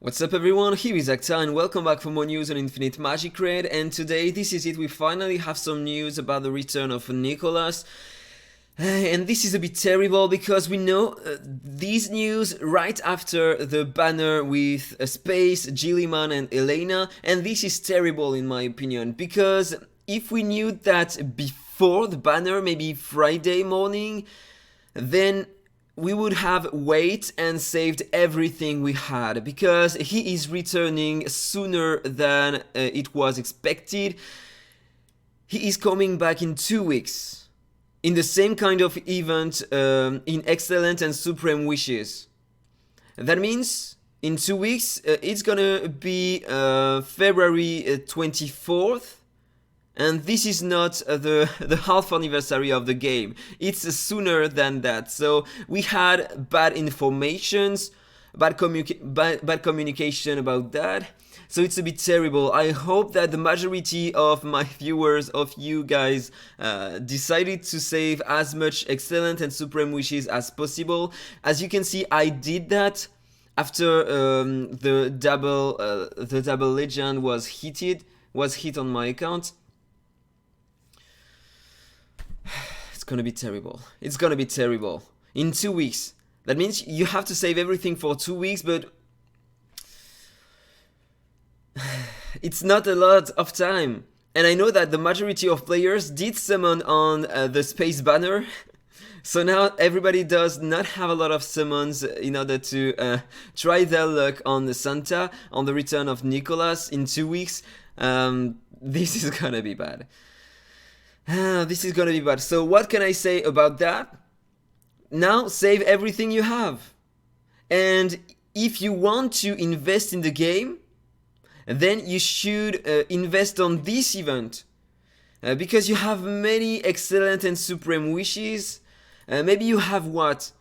What's up everyone, here is AhkTaar and welcome back for more news on Infinite Magicraid, and today this is it, we finally have some news about the return of Nicholas. And this is a bit terrible because we know these news right after the banner with Space, Gilliman and Elena, and this is terrible in my opinion, because if we knew that before the banner, maybe Friday morning, then we would have waited and saved everything we had, because he is returning sooner than it was expected. He is coming back in 2 weeks in the same kind of event in Excellent and Supreme Wishes. That means in 2 weeks it's gonna be February 24th. And this is not the half anniversary of the game. It's sooner than that. So we had bad informations, bad communication about that. So it's a bit terrible. I hope that the majority of my viewers, of you guys, decided to save as much Excellent and Supreme Wishes as possible. As you can see, I did that after the double legend was hit on my account. It's gonna be terrible. It's gonna be terrible. In 2 weeks. That means you have to save everything for 2 weeks, but it's not a lot of time. And I know that the majority of players did summon on the space banner. So now everybody does not have a lot of summons in order to try their luck on the Santa, on the return of Nicholas in 2 weeks. This is gonna be bad. This is gonna be bad. So what can I say about that? Now save everything you have. And if you want to invest in the game, then you should invest on this event. Because you have many Excellent and Supreme Wishes. Maybe you have what?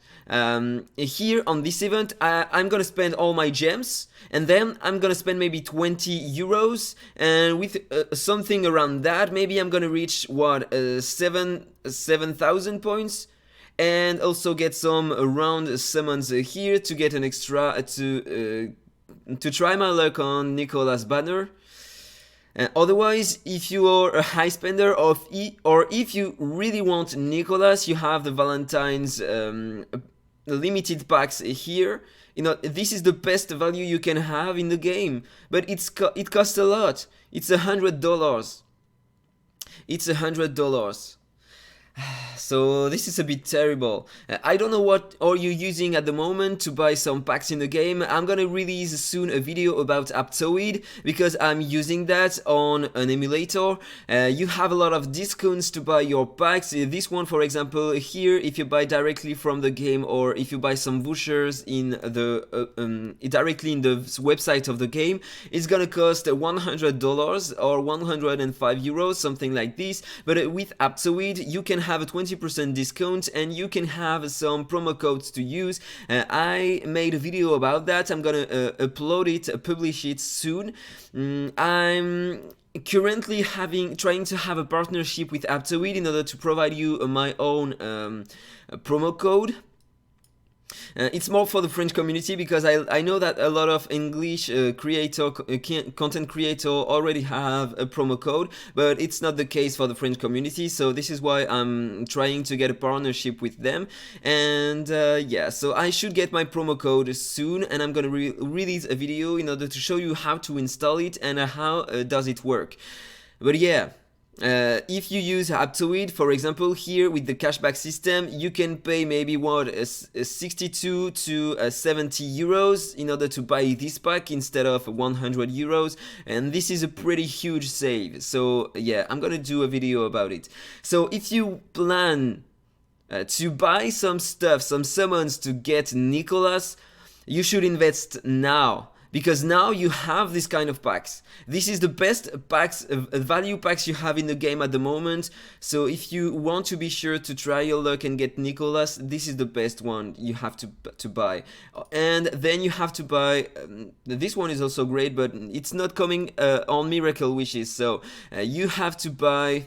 Here on this event, I'm gonna spend all my gems, and then I'm gonna spend maybe 20 euros, and with something around that, maybe I'm gonna reach what, 7,000 points, and also get some round summons here to get an extra to try my luck on Nicholas banner. Otherwise, if you are a high spender or if you really want Nicholas, you have the Valentine's limited packs here. You know, this is the best value you can have in the game, but it costs a lot. It's $100. It's $100. So this is a bit terrible. I don't know what are you using at the moment to buy some packs in the game. I'm gonna release soon a video about AhkTaar because I'm using that on an emulator. You have a lot of discounts to buy your packs. This one, for example, here, if you buy directly from the game, or if you buy some vouchers in the directly in the website of the game, it's gonna cost $100 or 105 euros, something like this. But with AhkTaar, you can have a 20% discount and you can have some promo codes to use. I made a video about that. I'm gonna upload it, publish it soon. I'm currently trying to have a partnership with AhkTaar in order to provide you my own promo code. It's more for the French community, because I know that a lot of English content creator already have a promo code, but it's not the case for the French community, so this is why I'm trying to get a partnership with them. And yeah, so I should get my promo code soon, and I'm gonna release a video in order to show you how to install it and how does it work. But yeah, if you use AhkTaar, for example, here with the cashback system, you can pay maybe what, 62 to 70 euros in order to buy this pack instead of 100 euros, and this is a pretty huge save. So yeah, I'm gonna do a video about it. So if you plan to buy some stuff, some summons to get Nicholas, you should invest now. Because now you have this kind of packs. This is the best packs, value packs you have in the game at the moment. So if you want to be sure to try your luck and get Nicholas, this is the best one you have to buy. And then you have to buy, this one is also great, but it's not coming on Miracle Wishes. So you have to buy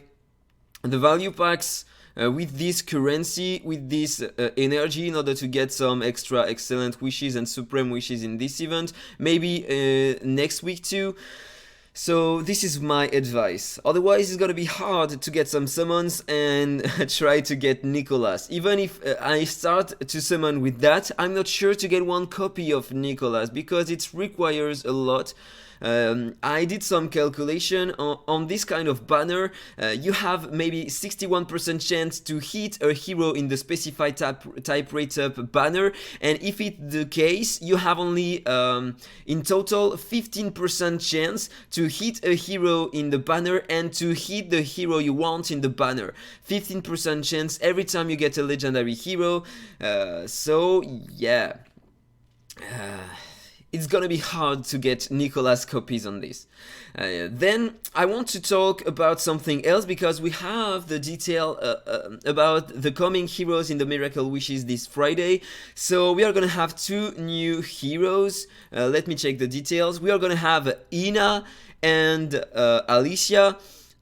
the value packs with this currency, with this energy, in order to get some extra excellent wishes and supreme wishes in this event, maybe next week too. So this is my advice. Otherwise it's gonna be hard to get some summons and try to get Nicholas. Even if I start to summon with that, I'm not sure to get one copy of Nicholas because it requires a lot. I did some calculation on this kind of banner. You have maybe 61% chance to hit a hero in the specified type rate up banner, and if it's the case, you have only in total 15% chance to hit a hero in the banner and to hit the hero you want in the banner. 15% chance every time you get a legendary hero. So yeah. It's gonna be hard to get Nicholas copies on this. Then I want to talk about something else because we have the detail about the coming heroes in the Miracle Wishes this Friday. So we are gonna have 2 new heroes. Let me check the details. We are gonna have Ina and Alicia.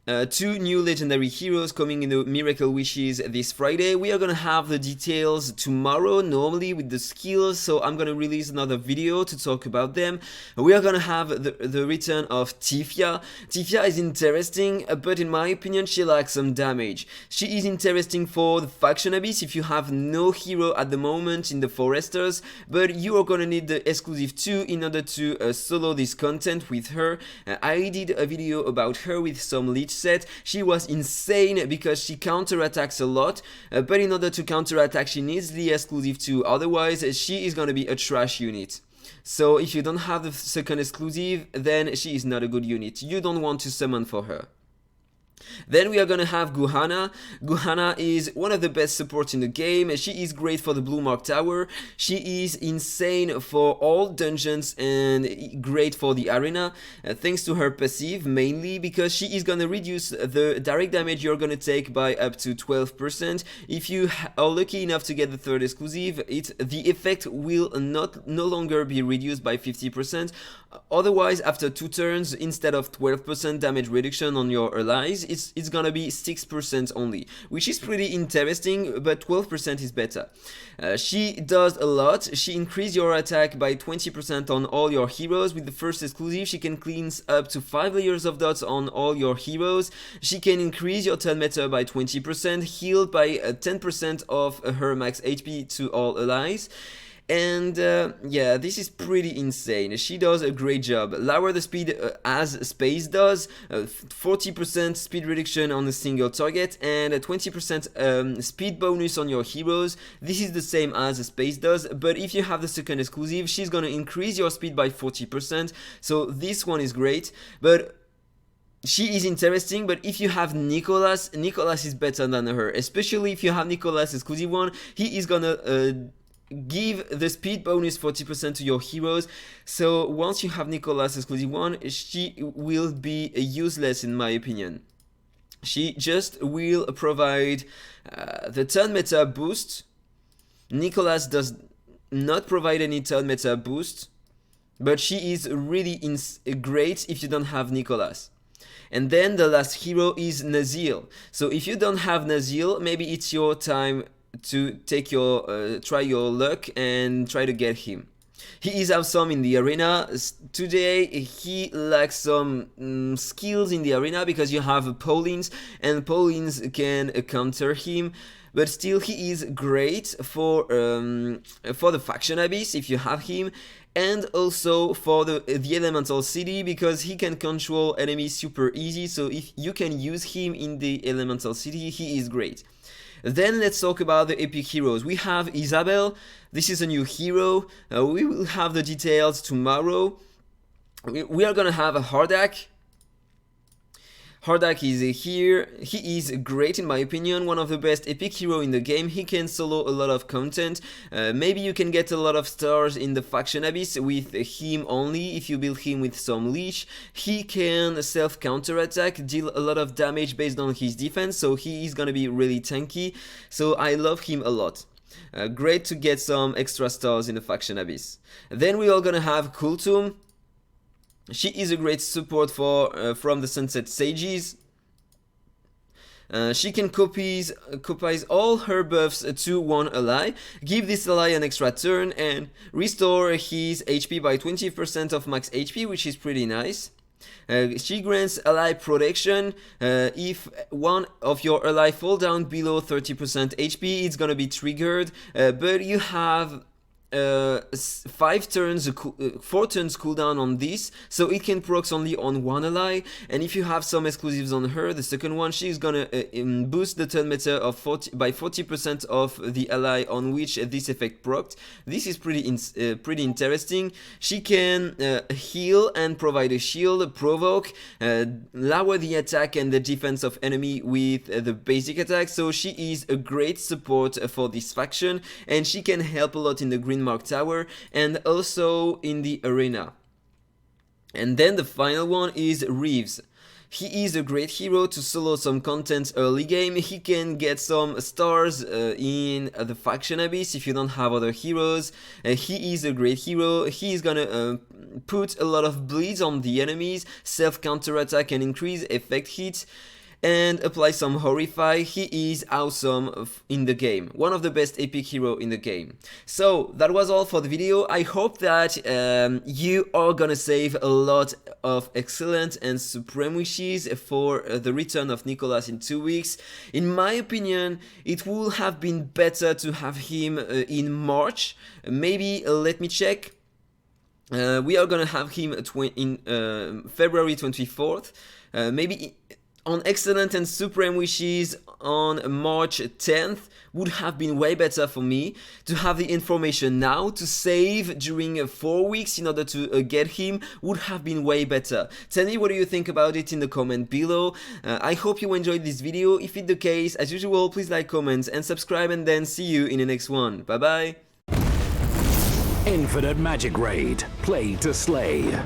2 new legendary heroes coming in the Miracle Wishes this Friday. We are gonna have the details tomorrow, normally with the skills, so I'm gonna release another video to talk about them. We are gonna have the return of Tifia. Tifia is interesting, but in my opinion she lacks some damage. She is interesting for the Faction Abyss if you have no hero at the moment in the Foresters, but you are gonna need the exclusive 2 in order to solo this content with her. I did a video about her with some leech set. She was insane because she counterattacks a lot, but in order to counterattack she needs the exclusive 2, otherwise she is gonna be a trash unit. So if you don't have the second exclusive, then she is not a good unit. You don't want to summon for her. Then we are gonna have Guhana. Guhana is one of the best supports in the game. She is great for the Blue Mark Tower. She is insane for all dungeons and great for the arena, thanks to her passive mainly, because she is gonna reduce the direct damage you're gonna take by up to 12%. If you are lucky enough to get the third exclusive, the effect will no longer be reduced by 50%. Otherwise, after 2 turns, instead of 12% damage reduction on your allies, it's gonna be 6% only, which is pretty interesting, but 12% is better. She does a lot. She increases your attack by 20% on all your heroes. With the first exclusive, she can cleanse up to 5 layers of dots on all your heroes. She can increase your turn meter by 20%, healed by 10% of her max HP to all allies. And yeah, this is pretty insane. She does a great job. Lower the speed as Space does, 40% speed reduction on a single target, and a 20% speed bonus on your heroes. This is the same as Space does, but if you have the second exclusive, she's gonna increase your speed by 40%. So this one is great, but she is interesting. But if you have Nicholas is better than her, especially if you have Nicholas exclusive 1. He is gonna give the speed bonus 40% to your heroes. So once you have Nicholas exclusive 1, she will be useless in my opinion. She just will provide the turn meta boost. Nicholas does not provide any turn meta boost, but she is really great if you don't have Nicholas. And then the last hero is Nazil. So if you don't have Nazil, maybe it's your time to take your try your luck and try to get him. He is awesome in the arena. Today he lacks some skills in the arena because you have Paulines, and Paulines can counter him. But still, he is great for the Faction Abyss if you have him, and also for the Elemental City because he can control enemies super easy. So if you can use him in the Elemental City, he is great. Then let's talk about the epic heroes. We have Isabel. This is a new hero. We will have the details tomorrow. We are gonna have a Hardak. Hardak is here. He is great in my opinion, one of the best epic hero in the game. He can solo a lot of content. Maybe you can get a lot of stars in the Faction Abyss with him only if you build him with some leech. He can self counter attack, deal a lot of damage based on his defense, so he is gonna be really tanky. So I love him a lot. Great to get some extra stars in the Faction Abyss. Then we are gonna have Kultum. She is a great support for from the Sunset Sages. She can copies all her buffs to one ally, give this ally an extra turn, and restore his HP by 20% of max HP, which is pretty nice. She grants ally protection. If one of your ally fall down below 30% HP, it's gonna be triggered, but you have 4 turns cooldown on this, so it can proc only on one ally. And if you have some exclusives on her, the second one, she's gonna boost the turn meter of 40% of the ally on which this effect procced. This is pretty interesting. She can heal and provide a shield, provoke, lower the attack and the defense of enemy with the basic attack, so she is a great support for this faction, and she can help a lot in the green mark tower and also in the arena. And then the final one is Reeves. He is a great hero to solo some content early game. He can get some stars in the faction abyss if you don't have other heroes. He is a great hero. He is gonna put a lot of bleeds on the enemies, self counter attack and increase effect hit, and apply some Horrify. He is awesome in the game, one of the best epic hero in the game. So that was all for the video. I hope that you are gonna save a lot of excellent and supreme wishes for the return of Nicholas in 2 weeks. In my opinion, it would have been better to have him in March. Maybe let me check. We are gonna have him in February 24th. Maybe on Excellent and Supreme Wishes on March 10th would have been way better for me to have the information now. To save during 4 weeks in order to get him would have been way better. Tell me what do you think about it in the comment below. I hope you enjoyed this video. If it's the case, as usual, please like, comment and subscribe, and then see you in the next one. Bye bye. Infinite Magicraid. Play to slay.